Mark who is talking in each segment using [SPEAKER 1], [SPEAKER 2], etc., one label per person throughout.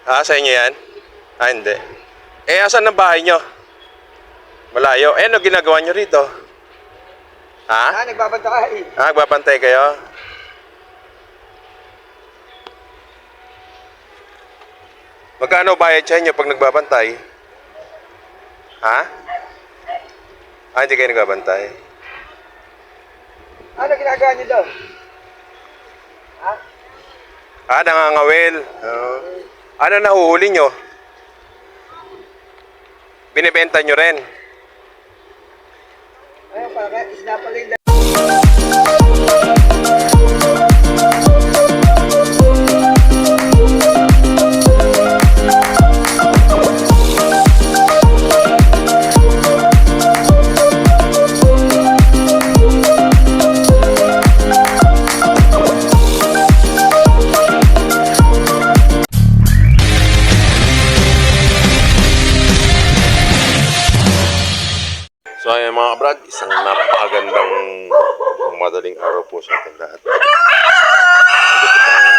[SPEAKER 1] Ah, sa inyo yan? Ah, hindi. Eh, asan ang bahay nyo? Malayo. Eh, ano ginagawa nyo rito? Ha?
[SPEAKER 2] Nagbabantay.
[SPEAKER 1] Ah, nagbabantay kayo? Magkano bayad sa inyo pag nagbabantay? Ha? Ah, hindi kayo nagbabantay?
[SPEAKER 2] Ano ginagawa niyo doon? Ha?
[SPEAKER 1] Ah, nangangawil. Ano nahuhuli nyo? Binibenta nyo rin?
[SPEAKER 2] Ayun pala, isda pala yung
[SPEAKER 1] So ayan mga kabrad, isang napakagandang madaling araw po sa ating lahat. Dito tayo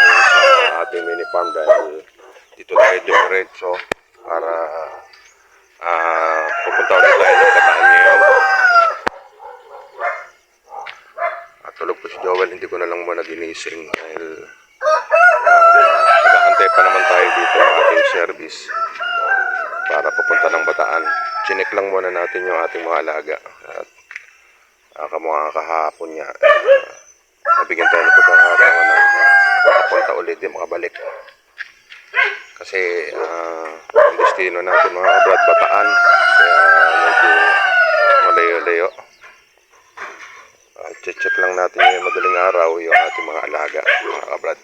[SPEAKER 1] sa ating mini farm dahil dito tayo dumiretso para pupunta ulit tayo ng Bataan ngayon. At tulog po si Joel, hindi ko na lang muna ginising dahil nag-aantay pa naman tayo dito ng ating service para pupunta ng Bataan. Chinek lang muna natin yung ating mga alaga at kamukha kahapon niya nabigyan tayo ng pagkakataon na makapunta ulit din makabalik kasi ang destino natin mga kabrad Bataan, kaya medyo malayo-layo. Check lang natin yung madaling araw yung ating mga alaga mga kabrad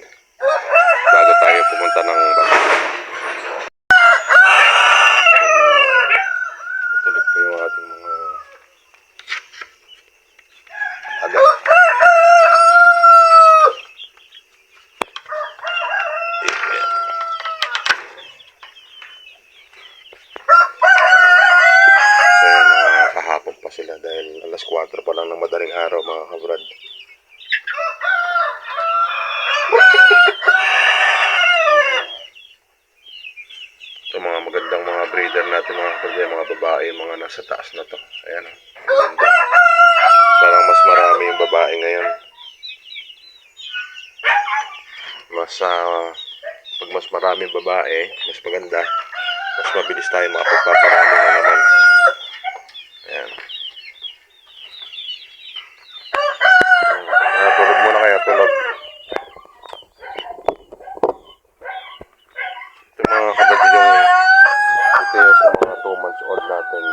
[SPEAKER 1] bago tayo pumunta ng Bataan. Tulog pa yung ating mga alaga. Kahapon pa sila dahil alas 4 pa lang ng madaling araw mga kabrad. Ito mga magandang mga breeder natin mga kabrad, mga babae, mga nasa taas na to. Ayan o, maganda. Parang mas marami yung babae ngayon. Pag mas maraming babae, mas maganda. Mas mabilis tayo makapagpaparami na naman. Ayan. Tulog muna kaya, tulog. Ito mga kapatid ito yung sa mga 2 months old natin.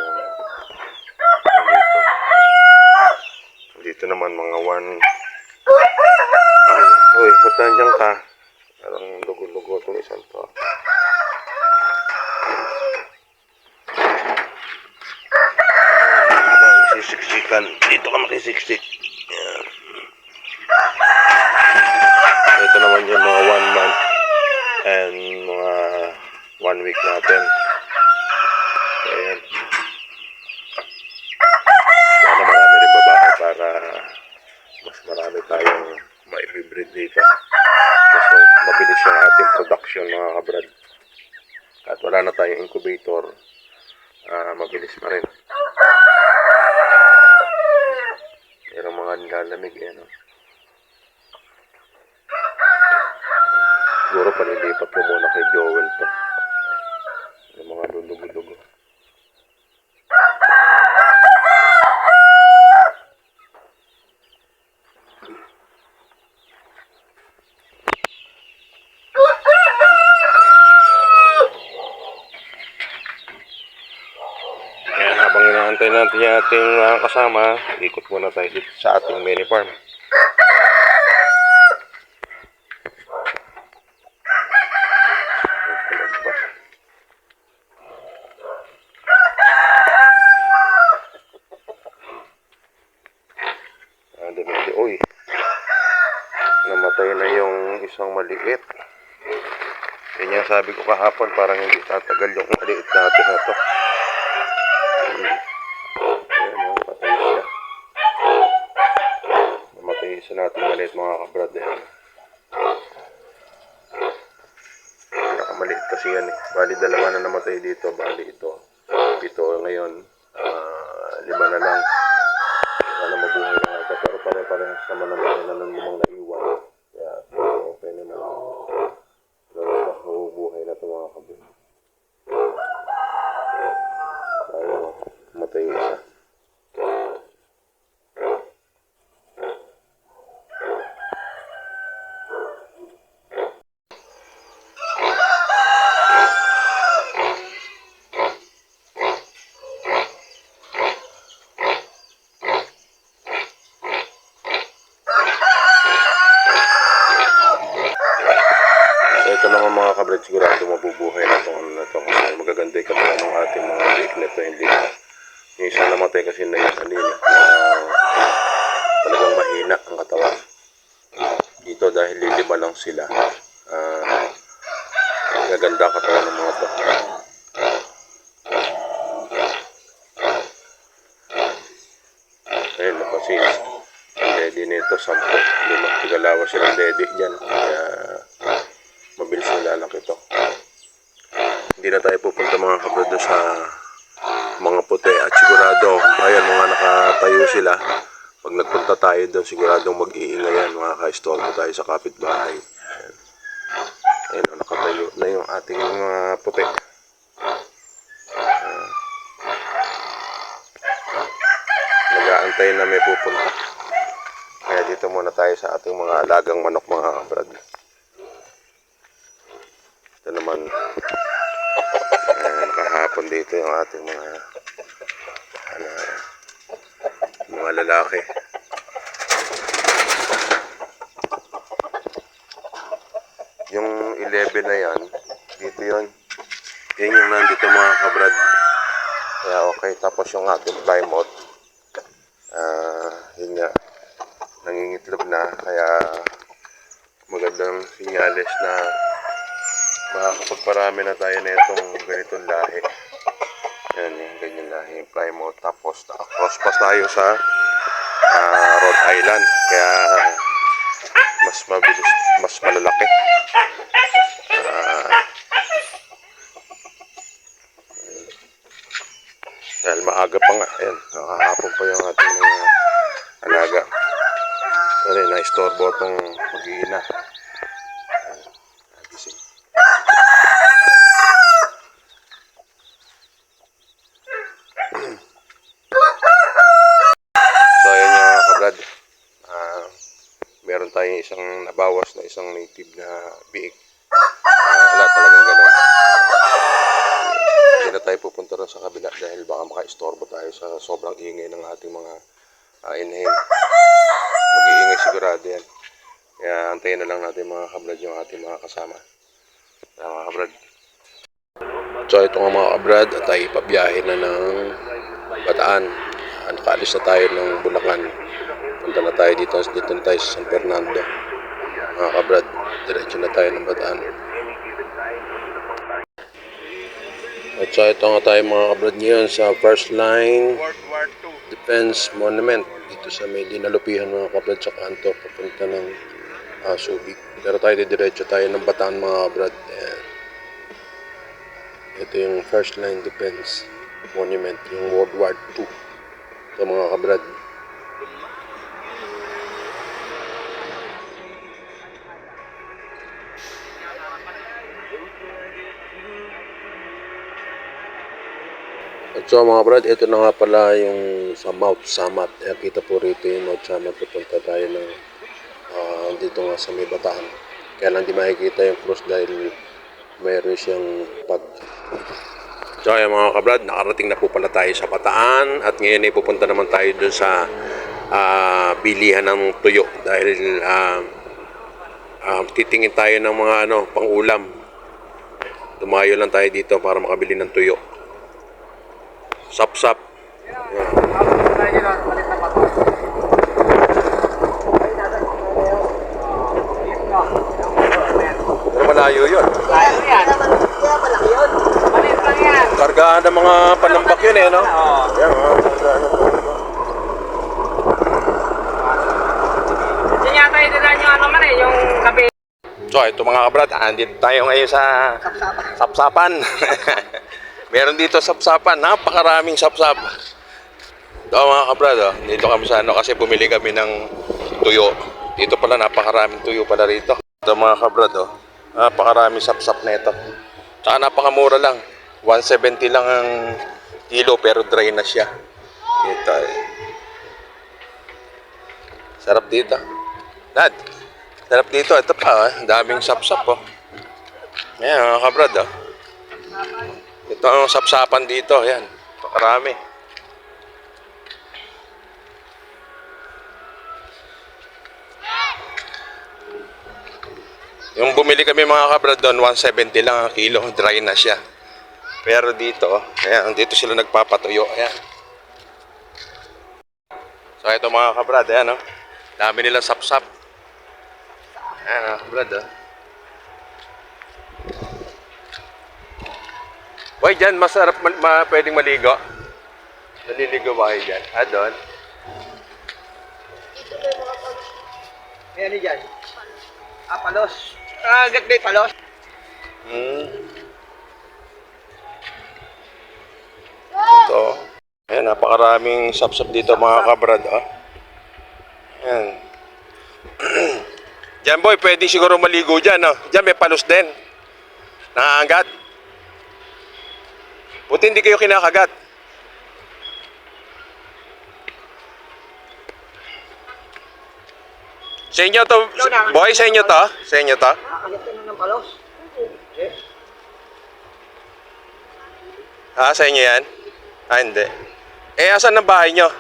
[SPEAKER 1] Dito naman mga 1. Uy, ba't nandiyan ka? Parang lugo-lugo itong isang to. Sisiksikan. Dito ka makisiksik. Yan. Ito naman yung mga 1 month and mga 1 week natin. Ayan. Sana marami rin babae para mas marami tayong ma-breed dito. Mas mabilis yung ating production mga kabrad. At wala na tayong incubator, mabilis pa rin. Pero mga nilalamig yan. Siguro palilipat mo muna kay Joel to. Yung mga lulugo-lugo. Kaya habang inaantay natin yung ating kasama, ikot muna tayo dito sa ating mini farm. Uy, namatay na yung isang maliit. Kanya sabi ko kahapon, parang hindi tatagal yung maliit natin na to. Ayan, patay siya. Namatay isa natin maliit mga kabrad. Maliit kasi yan eh. Bali, dalawa na namatay dito. Bali, ito. 7 ngayon. 5 na lang. Sana mabuhay na ito. Pero pare-parehas naman na mga namang naiwan. Kaya, okay na naman. Mabubuhay na ito mga kabin. Sayang, matay yung isa. Ito naman mga kabred, sigurado mabubuhay na itong ano na ito kasi magaganda yung katawan ng ating mga biik na ito. Hindi na yung isa namatay kasi na yung kanina talagang mahina ang katawan. Dito dahil lilima lang sila, magaganda ang katawan ng mga ito. Ayun na kasi ang daddy nito 10, 5 tigalawa silang daddy dyan, kaya mabilis na lalaki ito. Hindi na tayo pupunta mga kabro doon sa mga puti at sigurado, ayan mga nakatayo sila. Pag nagpunta tayo doon, siguradong mag-iingay yan, makaka-istorbo tayo sa kapitbahay. Ayan, nakatayo na yung ating mga puti. Nag-aantay na may pupunta. Kaya dito muna tayo sa ating mga alagang manok mga kabrad. Ito naman, nakahapon dito yung ating mga lalaki. Yung 11 na yan, dito yun. Yan yung nandito mga kabrad. Kaya okay, tapos yung ating plymouth, yun nga, nangingitlog na. Kaya magandang sinyales na makakapagparami na tayo na itong ganitong lahi. Yan yung ganyan lahi, yung plymouth. Tapos cross pass tayo sa Rhode Island. Kaya mas mabilis, mas malalaki. Dahil maaga pa nga. Ayan, nakahapon pa yung ating mga alaga. Sorry, na-istorbo itong mag-iina. Gising. So ayan yung mga kabrad, meron tayong isang nabawas na isang native na biik. Wala talagang ganun. Hindi na tayo pupunta rin sa kabila dahil baka maka-istorbo tayo sa sobrang ingay ng ating mga inhale. Mag-iingay sigurado yan. Kaya antayin na lang natin mga kabrad yung ating mga kasama. Mga kabrad. So ito nga mga kabrad, at tayo ipabiyahe na ng Bataan. Nakaalis na tayo ng Bulacan. Punta na tayo dito na tayo sa San Fernando. Mga kabrad, diretso na tayo ng Bataan. At so ito nga tayo mga kabrad ngayon sa First Line Defense Monument. Dito sa may dinalupihan mga kabrad sa kanto papunta ng Subic. Pero tayo diretso tayo ng Bataan mga kabrad. Ito yung First Line Defense Monument, yung World War II. Ito mga kabrad. At so mga brad, ito na nga pala yung sa Mount Samat. Kita po rito yung Mount Samat. Pupunta tayo ng dito nga sa may Bataan. Kaya lang di makikita yung cross dahil mayroon siyang pag. So ayan mga kabrad, nakarating na po pala tayo sa Bataan. At ngayon ay pupunta naman tayo dun sa bilihan ng tuyo. Dahil titingin tayo ng mga pang-ulam. Dumayo lang tayo dito para makabili ng tuyo. Sap-sap. Pero malayo yun.
[SPEAKER 2] Kaya yan. Kaya malaki yun. Malit lang yan.
[SPEAKER 1] Kargahan ng mga panambak yun no?
[SPEAKER 2] Oo.
[SPEAKER 1] Yan, kargahan ng panambak.
[SPEAKER 2] Diyan yata yung yung gabi.
[SPEAKER 1] So ito mga kabrad, andito tayo ngayon sa
[SPEAKER 2] Sapsapan.
[SPEAKER 1] sapsapan. Meron dito sapsapan, napakaraming sapsap. Ito mga kabrad, oh. Dito kami sa ano kasi bumili kami ng tuyo. Dito pala napakaraming tuyo pala rito. Ito mga kabrad, oh. Napakaraming sapsap nito. Tsaka napakamura lang. 170 lang ang kilo pero dry na siya. Ito eh. Sarap dito. Dad, sarap dito. Ito pa, ang daming sapsap, oh. Ayan, mga kabrad, oh. Ito ang sapsapan dito, ayan. Pakarami. Yung bumili kami mga kabrad doon, 170 lang ang kilo, dry na siya. Pero dito, ayan, dito sila nagpapatuyo, ayan. So ito mga kabrad, ayan, oh. Dami nilang sapsap. Ayan, mga kabrad, oh. Boy, dyan, masarap, pwedeng maligo. Naliligo ba kayo dyan? Doon.
[SPEAKER 2] Ayan ni dyan. Palos. Agad na palos.
[SPEAKER 1] Ito. Ayan, napakaraming sapsap dito mga kabrad. Oh. Ayan. Diyan boy, pwede siguro maligo dyan. Oh. Diyan may palos din. Nangangagat. Buti hindi kayo kinakagat. Sa inyo to, boy, sa inyo to? Sa inyo to?
[SPEAKER 2] Nakakagat ka na ng palos.
[SPEAKER 1] Sa inyo yan? Hindi. Asan ang bahay nyo?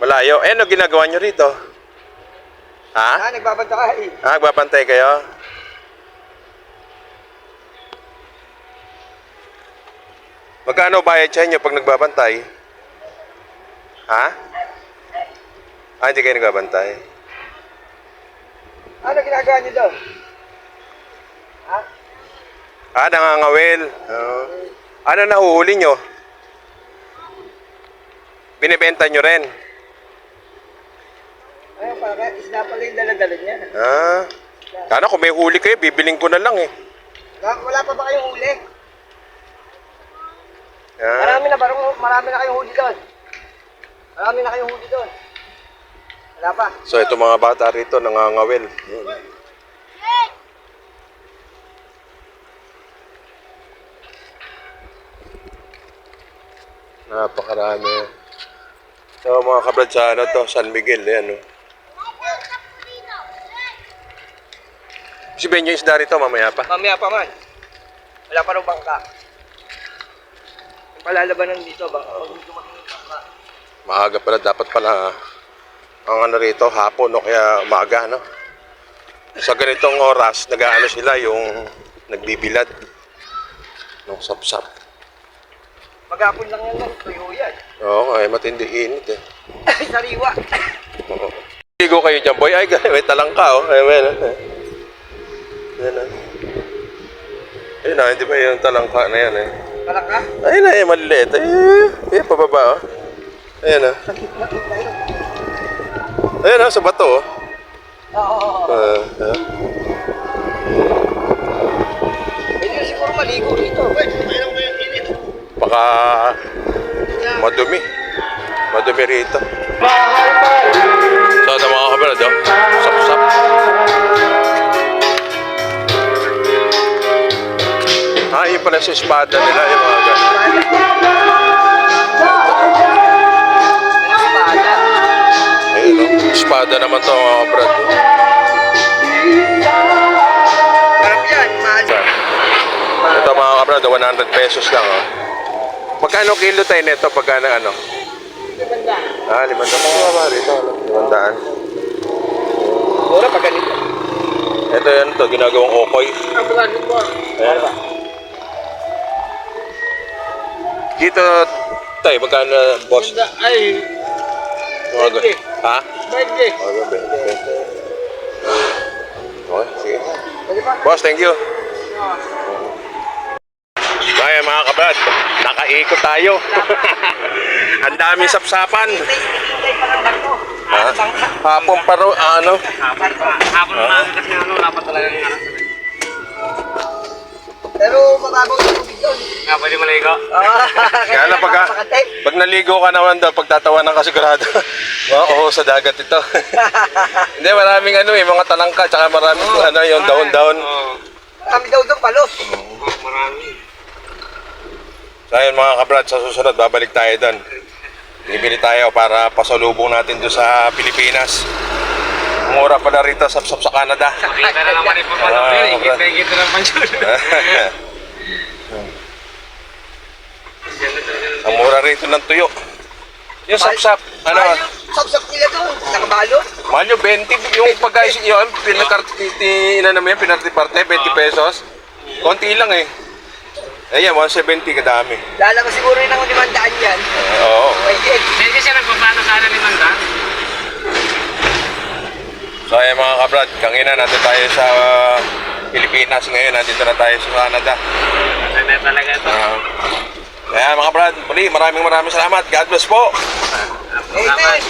[SPEAKER 1] Malayo. Ano ginagawa nyo rito?
[SPEAKER 2] Nagbabanta ka eh.
[SPEAKER 1] Nagbabantay kayo? Magkano bayad sa inyo pag nagbabantay? Hindi kayo nagbabantay.
[SPEAKER 2] Ano ginagawa niyo doon?
[SPEAKER 1] Nangangawil. Ano nahuhuli nyo? Binibenta nyo rin?
[SPEAKER 2] Ayun, parang isda pala yung dala-dala niya.
[SPEAKER 1] Sana kung may huli kayo, bibiling ko na lang eh.
[SPEAKER 2] Wala pa ba kayong huli?
[SPEAKER 1] Ah.
[SPEAKER 2] Marami na kayong huli doon. Marami na kayong huli doon. Wala pa.
[SPEAKER 1] So ito mga bata rito, nangangawil. Napakarami. So mga kabrad sa ano to, San Miguel, ayan oh. Si Benyo isda rito mamaya pa.
[SPEAKER 2] Mamaya pa man. Wala pa rin bangka. Yung palalabanan dito, bangka.
[SPEAKER 1] Maaga pala, dapat pala ang ano rito, hapon o kaya umaga, no? Sa ganitong oras, nag-aano sila yung nagbibilad ng sapsap.
[SPEAKER 2] Maghapon lang yan lang, tuyo yan.
[SPEAKER 1] Oo, matindi init eh.
[SPEAKER 2] Sariwa.
[SPEAKER 1] Oo. Ligo kayo dyan, boy. Ay, may talangka, oh. Ay, may, Ayan na. Ayun na, hindi ba yung talangka na yan eh.
[SPEAKER 2] Talangka?
[SPEAKER 1] Ayun na, maliliit. Ayun, pababa, oh. Ayan na. Ayan na, sa bato, oh.
[SPEAKER 2] Oo. Pwede siguro maligo rito.
[SPEAKER 1] Baka madumi. Madumi rito. So, ito mga kabrad, oh. Sap-sap. Yun pala sa espada nila, yung mga ganun. Ayun, oh. Espada naman to mga kabrad, oh.
[SPEAKER 2] Sarap yan, mahal.
[SPEAKER 1] Ito mga kabrad, 100 pesos lang, oh. Magkano kilo tayo nito pagka na ano?
[SPEAKER 2] 500.
[SPEAKER 1] 500. Mga ba rito? 500.
[SPEAKER 2] Mura pa ganito.
[SPEAKER 1] Ito yan, ito, ginagawang okoy. Ayan. Dito, tayo, magkano, boss?
[SPEAKER 2] Ay,
[SPEAKER 1] Okay. Ha?
[SPEAKER 2] 20.
[SPEAKER 1] Okay, sige.
[SPEAKER 2] Pwede pa?
[SPEAKER 1] Boss, thank you. Kaya mga kabrad, nakaikot tayo. Ang daming sapsapan.
[SPEAKER 2] Hintay pa ng barko.
[SPEAKER 1] Hapon pa ro, ano?
[SPEAKER 3] Hapon na kasi dapat talaga ng anak.
[SPEAKER 2] Pero mababaw yung tubig doon.
[SPEAKER 3] Nga pwede maligo.
[SPEAKER 1] Kaya lang pag naligo ka naman daw, pagtatawanan ka sigurado. Oo, sa dagat ito. Hindi, maraming mga talangka, tsaka maraming yung dahon-dahon.
[SPEAKER 2] Marami daw doon palos.
[SPEAKER 3] Marami.
[SPEAKER 1] So ayun mga kabrad, sa susunod babalik tayo doon. Bibili tayo para pasalubong natin doon sa Pilipinas. Mura pala rito sa Canada.
[SPEAKER 3] Makita na naman yung pamalo. Higit na naman yun.
[SPEAKER 1] Ang mura rito ng tuyo. Yung sapsap,
[SPEAKER 2] Sapsap nila doon. Nakabalot.
[SPEAKER 1] mahal nyo, 20, yung pag-guys, yung pinarte-parte, 20 pesos. Konti lang eh. Ayan, 170 kadami.
[SPEAKER 2] Lalabas siguro yun ng 500 yan.
[SPEAKER 1] Oo.
[SPEAKER 3] Hindi siya nagpaplano sana ni Manda.
[SPEAKER 1] So ayan mga kabrad, kanina nandito tayo sa Pilipinas. Ngayon nandito na tayo sa Canada.
[SPEAKER 3] Ano na talaga ito.
[SPEAKER 1] Kaya mga kabrad, muli maraming salamat. God bless po.
[SPEAKER 2] Amen.